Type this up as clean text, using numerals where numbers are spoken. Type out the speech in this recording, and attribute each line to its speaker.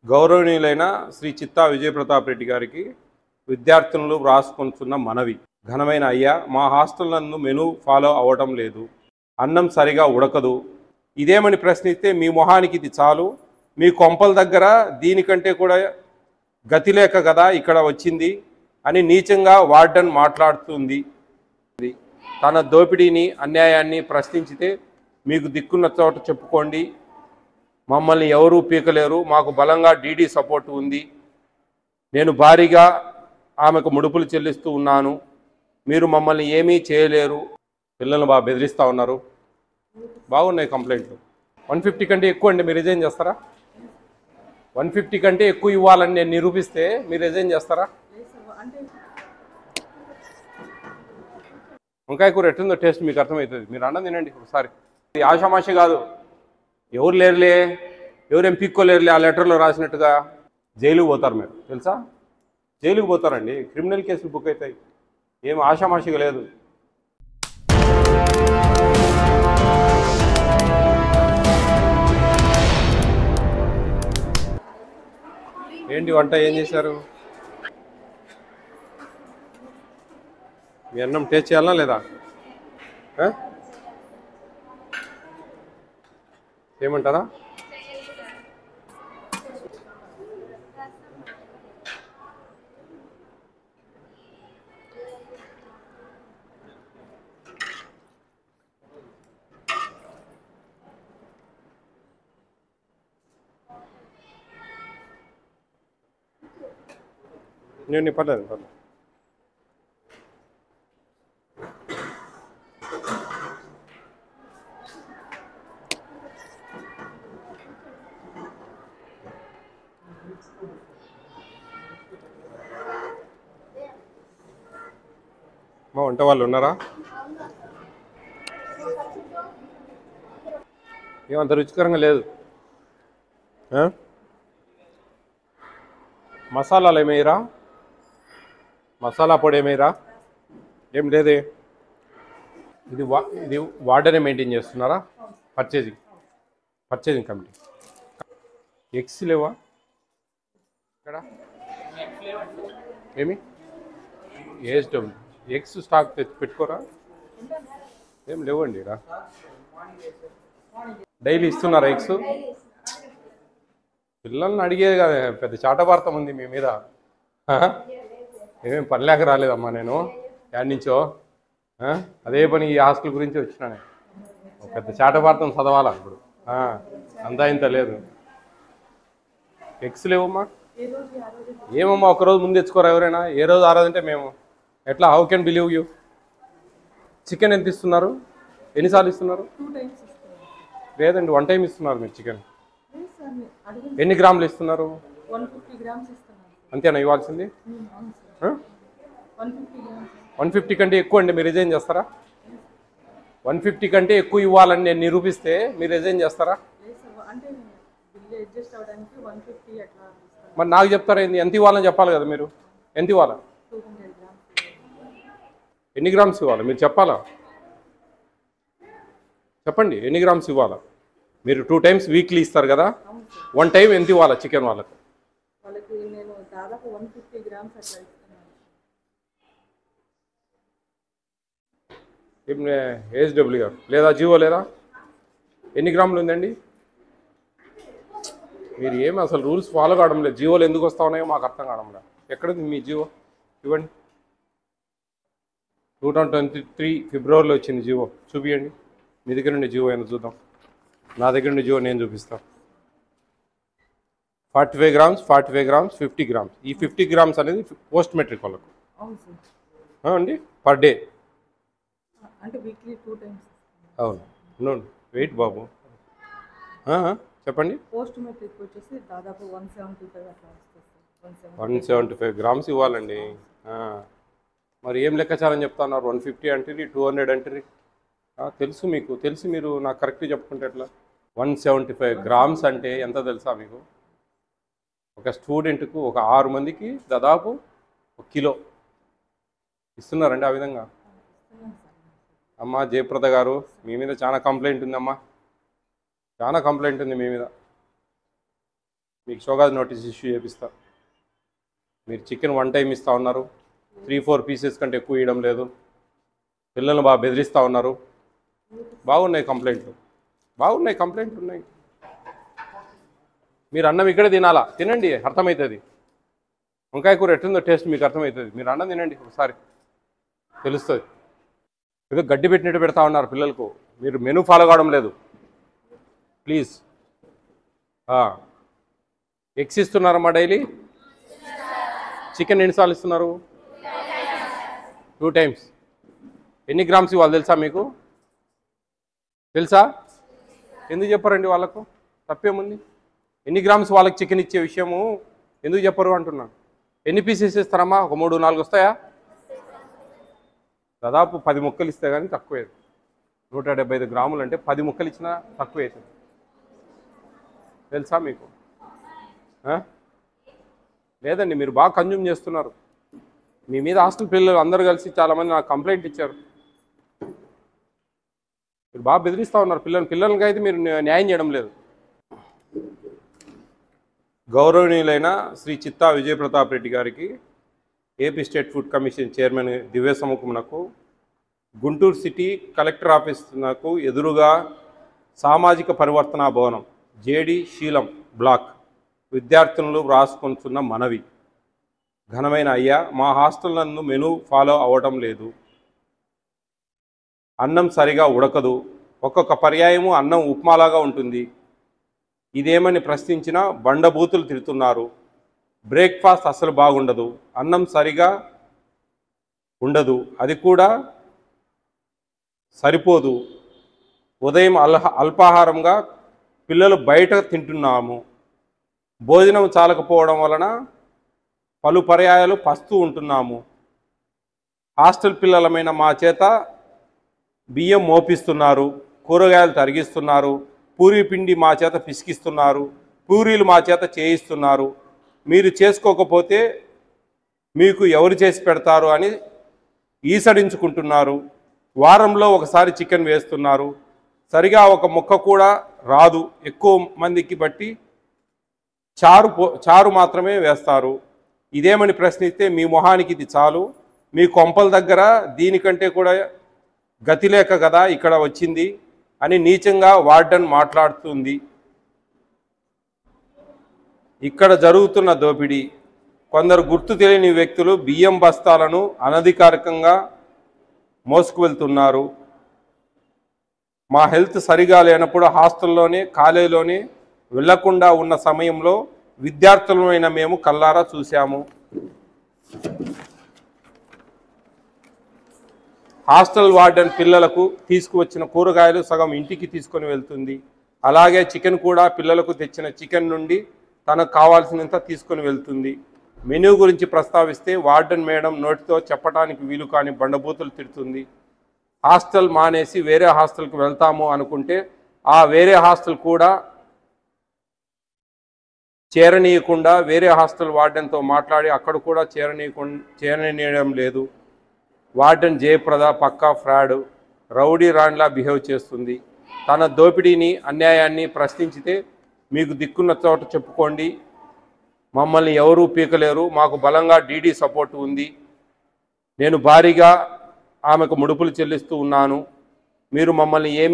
Speaker 1: గౌరవనీయులైన శ్రీ చిత్తా విజయప్రతాప్ రెడ్డి గారికి విద్యార్థులు వ్రాసుకొంటున్న మనవి. ఘనమైన అయ్యా, మా హాస్టల్ నందు మెనూ ఫాలో అవ్వడం లేదు, అన్నం సరిగా ఉడకదు, ఇదేమని ప్రశ్నిస్తే మీ మొహానికి ఇది చాలు, మీ కొంపల దగ్గర దీనికంటే కూడా గతి లేక కదా ఇక్కడ వచ్చింది అని నీచంగా వార్డెన్ మాట్లాడుతుంది. తన దోపిడీని అన్యాయాన్ని ప్రశ్నించితే మీకు దిక్కున్న చోట చెప్పుకోండి, మమ్మల్ని ఎవరూ పీకలేరు, మాకు బలంగా డీడీ సపోర్ట్ ఉంది, నేను భారీగా ఆమెకు ముడుపులు చెల్లిస్తూ ఉన్నాను, మీరు మమ్మల్ని ఏమీ చేయలేరు. పిల్లల్ని బాగా బెదిరిస్తూ ఉన్నారు. బాగున్నాయి కంప్లైంట్లు. 150 కంటే ఎక్కువ అండి, మీరు రిజైన్ చేస్తారా? 150 కంటే ఎక్కువ ఇవ్వాలని నేను నిరూపిస్తే మీరు రిజైన్ చేస్తారా? వంకాయ కూర ఎట్టుందో టేస్ట్ మీకు అర్థమవుతుంది. మీరు అన్నం తినండి ఒకసారి. ఆషామాషి కాదు, ఎవరు లేరులే, ఎవరేం పీక్కోలేరులే ఆ లెటర్లో రాసినట్టుగా. జైలుకు పోతారు మీరు, తెలుసా? జైలుకు పోతారండి, క్రిమినల్ కేసులు బుక్ అవుతాయి. ఏం ఆషామాషిగా లేదు. ఏంటి వంట ఏం చేశారు? మీ అన్నం టేస్ట్ చేయాలా లేదా? ఏమంటారా? నేను పర్లేదు పర్లేదు. మా వంట వాళ్ళు ఉన్నారా? ఏమంత రుచికరంగా లేదు. మసాలాలు ఏమయ్యరా? మసాలా పొడి ఏమయ్యరా? ఏం లేదే. ఇది వార్డెనే మెయింటైన్ చేస్తున్నారా? Purchasing committee. ఎగ్స్ లేవా ఇక్కడ? ఏమి ఏస్డబ్ల్యూ ఎగ్స్ స్టాక్ తెచ్చి పెట్టుకోరా? ఏం లేవండి రా. డైలీ ఇస్తున్నారా ఎగ్స్? పిల్లల్ని అడిగేది కదా, పెద్ద చాటభారతం ఉంది మీ మీద. ఏమేమి పని లేక రాలేదమ్మా నేను, యాడ్ నుంచో అదే పని ఈ హాస్టల్ గురించి వచ్చినాను. పెద్ద చాటభారతం చదవాలా ఇప్పుడు, అంతా ఇంత లేదు. ఎగ్స్ లేవమ్మా? ఏమమ్మా ఒకరోజు ముందు తెచ్చుకోరా ఎవరైనా? ఏ రోజు ఆ రోజు అంటే మేము ఎట్లా? How can believe you? Chicken ఎంత ఇస్తున్నారు? ఎన్నిసార్లు ఇస్తున్నారు? లేదండి, 1 టైం ఇస్తున్నారు మీరు చికెన్. ఎన్ని గ్రాములు ఇస్తున్నారు?
Speaker 2: 150 grams ఇస్తున్నారు.
Speaker 1: అంతేనా ఇవ్వాల్సింది? 150 కంటే ఎక్కువ అండి, మీరు రిజైన్ చేస్తారా? 150 కంటే ఎక్కువ ఇవ్వాలని నేను నిరూపిస్తే మీరు రిజైన్ చేస్తారా? మరి నాకు చెప్తారా ఏంది? ఎంత ఇవ్వాలని చెప్పాలి కదా మీరు. ఎంత ఇవ్వాలా? ఎన్ని గ్రామ్స్ ఇవ్వాలి మీరు చెప్పాలా? చెప్పండి, ఎన్ని గ్రామ్స్ ఇవ్వాలా? మీరు 2 times వీక్లీ ఇస్తారు కదా, 1 టైం ఎంత ఇవ్వాలా చికెన్ వాళ్ళకు? ఏస్డబ్ల్యూ లేదా జియో లేదా? ఎన్ని గ్రాములు ఉందండి? మీరు ఏమి అసలు రూల్స్ ఫాలో కావడం లేదు. జియోలు ఎందుకు వస్తా ఉన్నాయో మాకు అర్థం కావడం లేదు. ఎక్కడుంది మీ జియో? ఇవ్వండి. 2023 ఫిబ్రవరిలో వచ్చింది జియో, చూపించండి. మీ దగ్గర నుండి జియో అయినా చూద్దాం. నా దగ్గర నుండి జియో నేను చూపిస్తాను. 45 grams, 45 grams, 50 grams. ఈ 50 grams అనేది పోస్ట్ మెట్రిక్ వాళ్ళకు అండి, పర్ డే. అవును, వెయిట్ బాబు చెప్పండి.
Speaker 2: పోస్ట్ మెట్రిక్ వచ్చేసి దాదాపు 175 అట్లా వస్తుంది.
Speaker 1: 175 grams ఇవ్వాలండి. మరి ఏం లెక్కచాలని చెప్తున్నారు? 150 అంటే 200 అంటే తెలుసు మీకు, తెలిసి మీరు నాకు కరెక్ట్గా చెప్పుకుంటే ఎట్లా? 175 grams అంటే ఎంత తెలుసా మీకు? ఒక స్టూడెంట్కు ఒక 6 మందికి దాదాపు 1 కిలో ఇస్తున్నారండి. ఆ విధంగా అమ్మ జయప్రద గారు, మీ మీద చాలా కంప్లైంట్ ఉందమ్మా, చాలా కంప్లైంట్ ఉంది మీ మీద. మీకు షోకాజ్ నోటీస్ ఇష్యూ చేపిస్తా. మీరు చికెన్ 1 టైం ఇస్తూ ఉన్నారు, 3-4 పీసెస్ కంటే ఎక్కువ ఇవ్వడం లేదు, పిల్లల్ని బాగా బెదిరిస్తూ ఉన్నారు. బాగున్నాయి కంప్లైంట్లు, ఉన్నాయి. మీరు అన్నం ఇక్కడే తినాలా, తినండి, అర్థమవుతుంది. వంకాయ కూర ఎట్లుందో టేస్ట్ మీకు అర్థమవుతుంది. మీరు అన్నం తినండి, ఒకసారి తెలుస్తుంది. ఏదో గడ్డి పెట్టినట్టు పెడతా ఉన్నారు పిల్లలకు, మీరు మెనూ ఫాలో కావడం లేదు. ప్లీజ్. ఎగ్స్ ఇస్తున్నారమ్మా డైలీ? చికెన్ ఎన్నిసార్లు ఇస్తున్నారు? 2 టైమ్స్. ఎన్ని గ్రామ్స్ ఇవ్వాలి తెలుసా మీకు? తెలుసా? ఎందుకు చెప్పారండి వాళ్ళకు? తప్పేముంది? ఎన్ని గ్రామ్స్ వాళ్ళకి చికెన్ ఇచ్చే విషయము ఎందుకు చెప్పరు అంటున్నా. ఎన్ని పీసెస్ ఇస్తారమ్మా? ఒక 3-4 వస్తాయా? దాదాపు 10 ముక్కలు ఇస్తే కానీ తక్కువే. 175 గ్రాములు అంటే 10 ముక్కలు ఇచ్చినా తక్కువే అవుతుంది. తెలుసా మీకు? లేదండి, మీరు బాగా కన్జ్యూమ్ చేస్తున్నారు. మీ మీద హాస్టల్ పిల్లలు అందరూ కలిసి చాలామంది నాకు కంప్లైంట్ ఇచ్చారు. మీరు బాగా బెదిరిస్తూ ఉన్నారు పిల్లలకి అయితే మీరు న్యాయం చేయడం లేదు. గౌరవనీయులైన శ్రీ చిత్తా విజయప్రతాప్ రెడ్డి గారికి, AP state food commission chairman దివ్య సముఖమునకు, గుంటూరు సిటీ కలెక్టర్ ఆఫీస్ నాకు ఎదురుగా సామాజిక పరివర్తనా భవనం జేడి శీలం బ్లాక్ విద్యార్థులు వ్రాసుకొంటున్న మనవి. ఘనమైన అయ్యా, మా హాస్టల్ నందు మెనూ ఫాలో అవ్వటం లేదు, అన్నం సరిగా ఉడకదు, ఒక్కొక్క పర్యాయము అన్నం ఉప్మాలాగా ఉంటుంది. ఇదేమని ప్రశ్నించినా బండబూతులు తిడుతున్నారు. బ్రేక్ఫాస్ట్ అసలు బాగుండదు, అన్నం సరిగా ఉండదు, అది కూడా సరిపోదు. ఉదయం అల్పాహారంగా పిల్లలు బయట తింటున్నాము. భోజనం చాలకపోవడం వలన పలు పర్యాయాలు పస్తూ ఉంటున్నాము. హాస్టల్ పిల్లలమైన మా చేత బియ్యం మోపిస్తున్నారు, కూరగాయలు తరిగిస్తున్నారు, పూరీ పిండి మా చేత పిసికిస్తున్నారు, పూరీలు మా చేత చేయిస్తున్నారు. మీరు చేసుకోకపోతే మీకు ఎవరు చేసి పెడతారు అని ఈసడించుకుంటున్నారు. వారంలో ఒకసారి చికెన్ వేస్తున్నారు, సరిగా ఒక ముక్క కూడా రాదు. ఎక్కువ మందికి బట్టి చారు మాత్రమే వేస్తారు. ఇదేమని ప్రశ్నిస్తే మీ మొహానికి ఇది చాలు, మీ కొంపల దగ్గర దీనికంటే కూడా గతి లేక కదా ఇక్కడ వచ్చింది అని నీచంగా వార్డెన్ మాట్లాడుతుంది. ఇక్కడ జరుగుతున్న దోపిడీ. కొందరు గుర్తు తెలియని వ్యక్తులు బియ్యం బస్తాలను అనధికారికంగా మోసుకు వెళ్తున్నారు. మా హెల్త్ సరిగా లేనప్పుడు హాస్టల్లోనే కాలేజీలోనే వెళ్లకుండా ఉన్న సమయంలో విద్యార్థులమైన మేము కల్లారా చూశాము. హాస్టల్ వార్డెన్ పిల్లలకు తీసుకువచ్చిన కూరగాయలు సగం ఇంటికి తీసుకొని వెళ్తుంది. అలాగే చికెన్ కూడా పిల్లలకు తెచ్చిన చికెన్ నుండి తనకు కావాల్సినంత తీసుకొని వెళ్తుంది. మెనూ గురించి ప్రస్తావిస్తే వార్డెన్ మేడం నోటితో చెప్పడానికి వీలు కాని బండబూతులు తిడుతుంది. హాస్టల్ మానేసి వేరే హాస్టల్కి వెళ్తాము అనుకుంటే ఆ వేరే హాస్టల్ కూడా చేరనీయకుండా వేరే హాస్టల్ వార్డెన్తో మాట్లాడి అక్కడ కూడా చేరనీయడం లేదు. వార్డెన్ జయప్రద పక్కా ఫ్రాడ్, రౌడీ రాండ్లా బిహేవ్ చేస్తుంది. తన దోపిడీని అన్యాయాన్ని ప్రశ్నించితే మీకు దిక్కున్న చోట చెప్పుకోండి, మమ్మల్ని ఎవరూ పీకలేరు, మాకు బలంగా డీడీ సపోర్ట్ ఉంది. నేను భారీగా ఆమెకు ముడుపులు చెల్లిస్తూ ఉన్నాను. మీరు మమ్మల్ని ఏమీ